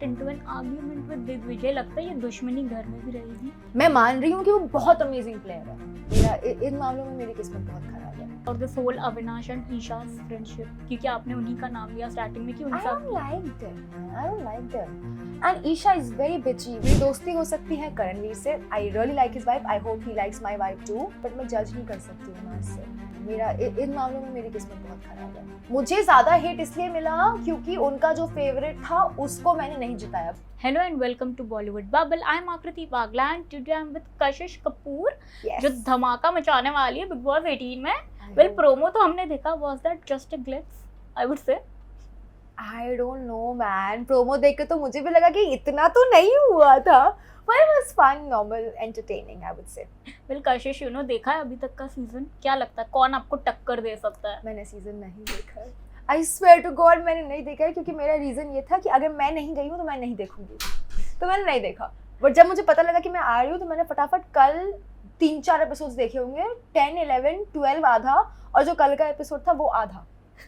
into an argument with Digvijay, लगता है ये दुश्मनी घर में भी रहेगी। मैं मान रही हूँ कि वो बहुत अमेजिंग प्लेयर है। मेरा इन मामलों में मेरी किस्मत बहुत खराब है। और this whole Avinash and Eisha's friendship, क्योंकि आपने उन्हीं का नाम लिया स्टार्टिंग में कि I उनका don't like them. I don't like them. And Isha is very bitchy. मेरी दोस्ती हो सकती है करणवीर से. I really like his vibe. I hope he likes my vibe too. But मैं जज नहीं कर सकती हूँ ना इससे। मेरा इन मामलों में मेरी किस्मत बहुत खराब है। मुझे ज्यादा हिट इसलिए मिला क्योंकि उनका जो फेवरेट था उसको मैंने नहीं जिताया। Hello and welcome to Bollywood bubble. I am Aakriti Bagla and today I am with Kashish Kapoor, Yes. जो धमाका मचाने वाली है बिग बॉस 18 में। वेल प्रोमो तो हमने देखा, was that just a glimpse? I would say I don't know man. Promo देख के तो मुझे भी लगा कि इतना तो नहीं हुआ था. But it was fun, normal, entertaining, I would say. Well Kashish, you no, देखा है अभी तक का सीजन? क्या लगता है कौन आपको टक्कर दे सकता है? मैंने सीजन नहीं देखा है. I swear to God मैंने नहीं देखा है क्योंकि मेरा रीजन ये था कि अगर मैं नहीं गई हूँ तो मैं नहीं देखूंगी. तो मैंने नहीं देखा. बट जब मुझे पता लगा कि मैं आ रही हूँ तो मैंने फटाफट कल 3-4 एपिसोड्स देखे होंगे. 10, 11, 12 आधा, और जो कल का एपिसोड था वो आधा.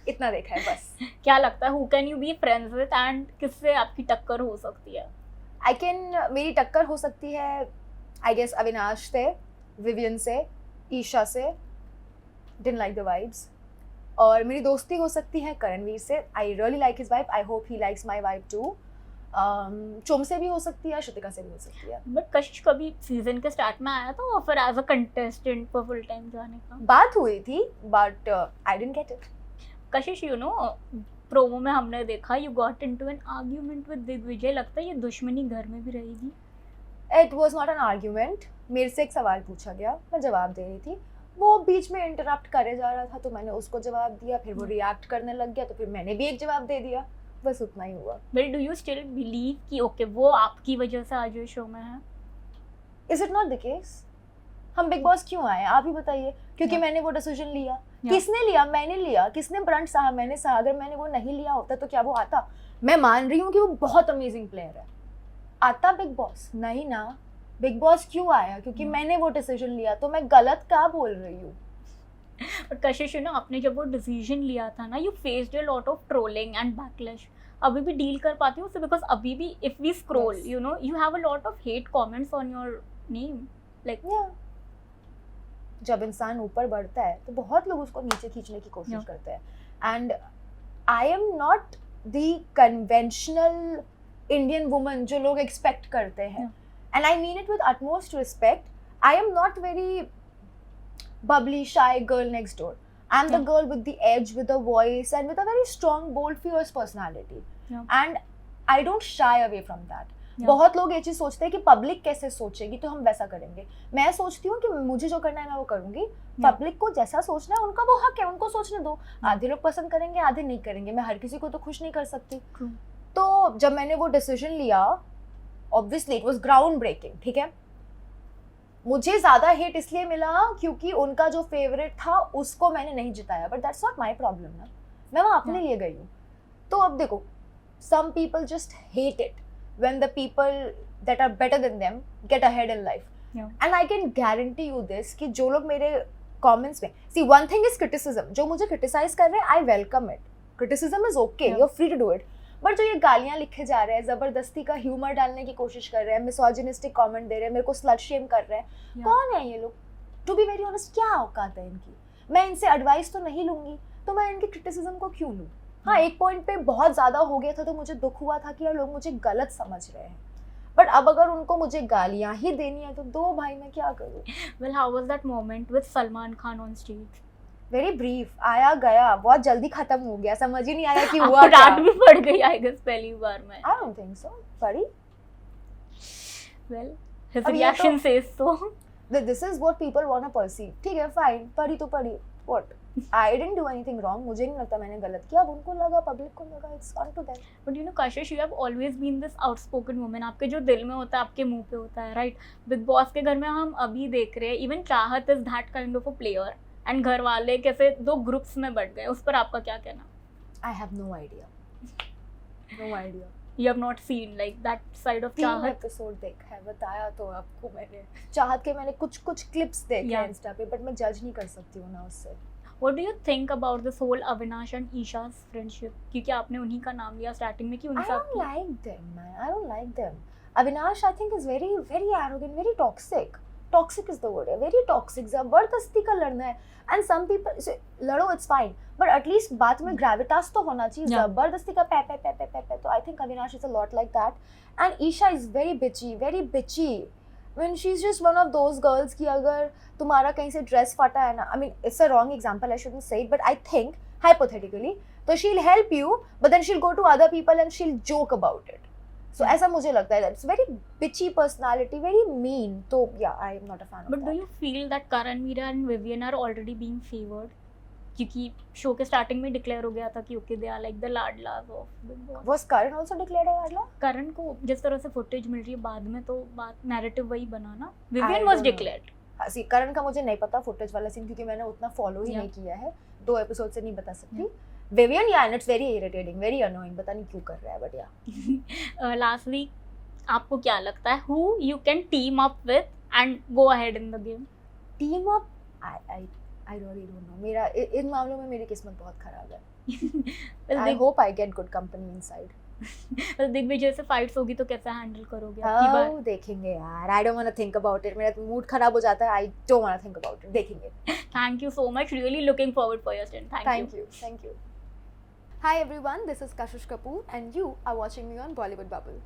इतना देखा है बस. क्या लगता है who can you be friends with and किससे आपकी टक्कर हो सकती है? मेरी टक्कर हो सकती है आई गेस अविनाश से, विवियन से, ईशा से. Didn't like the vibes. और मेरी दोस्ती हो सकती है करणवीर से. I really like his vibe. I hope he likes my vibe too. Chum से भी हो सकती है, श्रुतिका से भी हो सकती है. बट कशिश कभी सीजन के स्टार्ट में आया था ऑफर एज अ कंटेस्टेंट पर फुल टाइम जाने का? बात हुई थी but I didn't get it. Kashish, you know, promo में हमने देखा you got into an argument with Digvijay, लगता है ये दुश्मनी घर में भी रहेगी? It was not an argument. मेरे से एक सवाल पूछा गया, मैं जवाब दे रही थी. वो बीच में इंटरप्ट करे जा रहा था तो मैंने उसको जवाब दिया. फिर वो रिएक्ट करने लग गया तो फिर मैंने भी एक जवाब दे दिया. बस उतना ही हुआ. Well do you still believe कि ओके वो आपकी वजह से आज ये शो में है? Is it not the case? हम बिग बॉस क्यों आए आप ही बताइए. क्योंकि मैंने वो डिसीजन लिया. किसने लिया? मैंने लिया. किसने ब्रांड सहा? मैंने सहा. अगर मैंने वो नहीं लिया होता तो क्या वो आता? मैं मान रही हूँ कि वो बहुत अमेजिंग प्लेयर है. आता बिग बॉस? नहीं ना. बिग बॉस क्यों आया? क्योंकि मैंने वो डिसीजन लिया. तो मैं गलत क्या बोल रही हूँ? बट कशिश, यू नो, आपने जब वो डिसीजन लिया था ना, you faced a lot of trolling and backlash. अभी भी डील कर पाती हूँ उससे? बिकॉज अभी भी if we scroll, you know, you have a lot of hate comments on your name. Like जब इंसान ऊपर बढ़ता है तो बहुत लोग उसको नीचे खींचने की कोशिश करते हैं. And I am not the conventional Indian woman जो लोग एक्सपेक्ट करते हैं. And I mean it with utmost respect. I am not very bubbly, shy girl next door. I'm the girl with the edge, with the voice, and with a very strong, bold, fierce personality. And I don't shy away from that. बहुत लोग ये चीज सोचते हैं कि public कैसे सोचेगी तो हम वैसा करेंगे. मैं सोचती हूँ कि मुझे जो करना है मैं वो करूंगी. पब्लिक को जैसा सोचना है उनका वो हक है, उनको सोचने दो. आधे लोग पसंद करेंगे, आधे नहीं करेंगे. मैं हर किसी को तो खुश नहीं कर सकती. तो जब मैंने वो डिसीजन लिया, obviously it was ground breaking. ठीक है, मुझे ज्यादा हिट इसलिए मिला क्योंकि उनका जो फेवरेट था उसको मैंने नहीं जिताया. But that's not my problem ना. मैं वहाँ अपने लिए गई हूँ. तो अब देखो, some people just hate it when the people that are better than them get ahead in life. And I can guarantee you this कि जो लोग मेरे comments में, see one thing is criticism. जो मुझे criticize कर रहे हैं, I welcome it. Criticism is okay. You're free to do it. But जो ये गालियाँ लिखे जा रहे हैं, जबरदस्ती का ह्यूमर डालने की कोशिश कर रहे हैं, मिसोजिनिस्टिक कमेंट दे रहे हैं, मेरे को स्लट शेम कर रहे हैं, कौन है ये लोग? टू बी वेरी ऑनेस्ट, क्या औकात है इनकी? मैं इनसे एडवाइस तो नहीं लूंगी, तो मैं इनकी क्रिटिसिज्म को क्यों लूँ? हाँ, एक पॉइंट पे बहुत ज्यादा हो गया था तो मुझे दुख हुआ था कि यार लोग मुझे गलत समझ रहे हैं. बट अब अगर उनको मुझे गालियाँ ही देनी है तो दो भाई, मैं क्या करूँ? Well how was that moment with Salman Khan on stage? Very brief. आया गया, बहुत जल्दी खत्म हो गया. समझ ही नहीं आया कि हुआ क्या. डांट भी पड़ गई आई गेस पहली बार में. I don't think so. पड़ी. Well his reaction says so. This is what people want to perceive. ठीक है, फाइन. पड़ी तो पड़ी. What? I didn't do anything wrong. मुझे नहीं लगता मैंने गलत किया. अब उनको लगा, पब्लिक को लगा, it's on to them. But you know, Kashish, you have always been this outspoken woman. आपके जो दिल में होता है आपके मुंह पे होता है, right? बिग बॉस के घर में हम अभी देख रहे हैं, even चाहत is that kind of a player, and घर वाले कैसे दो ग्रुप्स में बढ़ गए, उस पर आपका क्या कहना? I have no idea. No idea. You have not seen like that side of चाहत? 3 एपिसोड देखा है, बताया तो आपको मैंने. चाहत के मैंने कुछ क्लिप्स देखे हैं इंस्टा पे, बट मैं जज नहीं कर सकती हूँ ना उससे. What do you think about this whole Avinash and Isha's friendship? क्योंकि आपने उन्हीं का नाम लिया स्टार्टिंग में कि I उनके don't साथ like them, man. I don't like them. Avinash, I think, is very, very arrogant, very toxic. Toxic is the word. Very toxic. जबरदस्ती का लड़ना है. And some people say, लड़ो, it's fine. But at least बात में gravitas तो होना चाहिए. Yeah. जबरदस्ती का पे. तो I think Avinash is a lot like that. And Isha is very bitchy. When she's just one of those girls कि अगर तुम्हारा कहीं से dress फटा है ना, I mean, it's a wrong example, I shouldn't say it, but I think, hypothetically, तो she'll help you, but then she'll go to other people and she'll joke about it. So ऐसा मुझे लगता है, that's very bitchy personality, very mean. तो yeah, I am not a fan of But that. do you feel that Karan Meera and Vivian are already being favored? क्योंकि show के starting में declare हो गया था कि okay they are like the लाडलास of Bigg Boss. Was Karan also declared a Ladla? Karan को जिस तरह से फुटेज मिल रही है बाद में तो बात नैरेटिव वही बना ना. I Vivian was don't know. Declared. हाँ, see, Karan का मुझे नहीं पता फुटेज वाला सीन क्योंकि मैंने उतना फॉलो ही Yeah. नहीं किया है. 2 एपिसोड से नहीं बता सकती. Vivian, yeah, and it's very irritating, very annoying. पता नहीं क्यों कर रहा है, but yeah. लास्टली आपको क्या लगता है who you can team up with and go ahead in the game? Team up, I really don't know. मेरा इन मामलों में मेरी किस्मत बहुत खराब है. I hope I get good company inside. Digvijay से फाइट्स होगी तो कैसे हैंडल करोगे आपकी बात? Oh, देखेंगे यार. I don't want to think about it. मेरा मूड खराब हो जाता है. I don't want to think about it. देखेंगे. Thank you so much. Really looking forward for your stint. Thank you. Hi everyone, this is Kashish Kapoor and you are watching me on Bollywood Bubble.